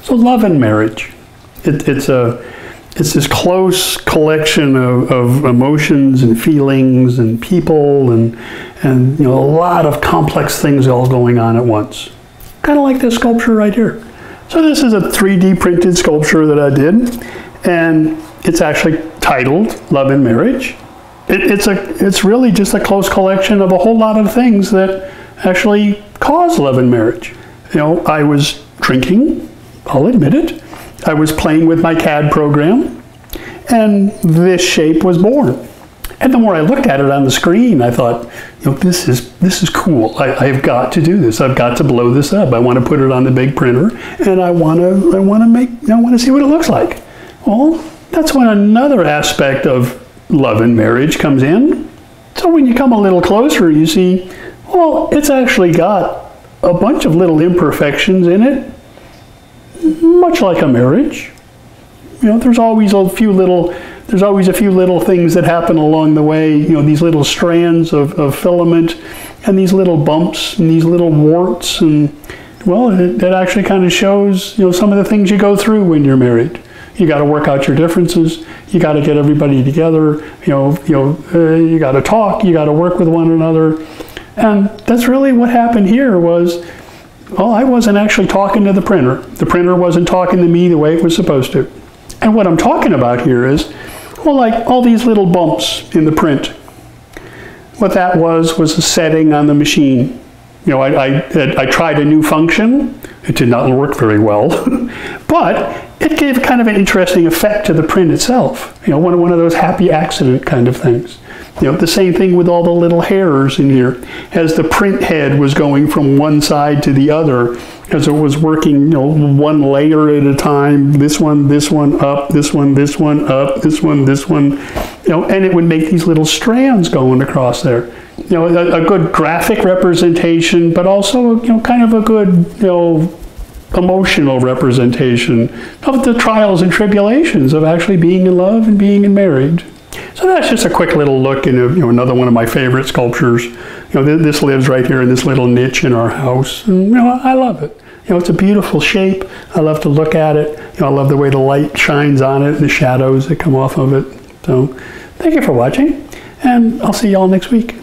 So love and marriage. It's this close collection of emotions and feelings and people and a lot of complex things all going on at once. Kind of like this sculpture right here. So this is a 3D printed sculpture that I did, and it's actually titled Love and Marriage. It's really just a close collection of a whole lot of things that actually cause love and marriage. I was drinking, I'll admit it. I was playing with my CAD program, and this shape was born. And the more I looked at it on the screen, I thought, this is cool. I've got to do this. I've got to blow this up. I want to put it on the big printer, and I want to see what it looks like. Well, that's when another aspect of love and marriage comes in. So when you come a little closer, you see, well, it's actually got a bunch of little imperfections in it, much like a marriage. There's always a few little things that happen along the way, these little strands of filament and these little bumps and these little warts, and well, it actually kind of shows, some of the things you go through when you're married. You got to work out your differences. You got to get everybody together. You got to talk. You got to work with one another. And that's really what happened here was, well, I wasn't actually talking to the printer. The printer wasn't talking to me the way it was supposed to. And what I'm talking about here is, well, like all these little bumps in the print. What that was a setting on the machine. I tried a new function. It did not work very well, but it gave kind of an interesting effect to the print itself. One of those happy accident kind of things. The same thing with all the little hairs in here. As the print head was going from one side to the other, as it was working, one layer at a time, this one up, this one up, this one, and it would make these little strands going across there. A good graphic representation, but also, kind of a good, emotional representation of the trials and tribulations of actually being in love and being in marriage. So that's just a quick little look into another one of my favorite sculptures. This lives right here in this little niche in our house, and I love it. It's a beautiful shape. I love to look at it. I love the way the light shines on it and the shadows that come off of it. So thank you for watching, and I'll see you all next week.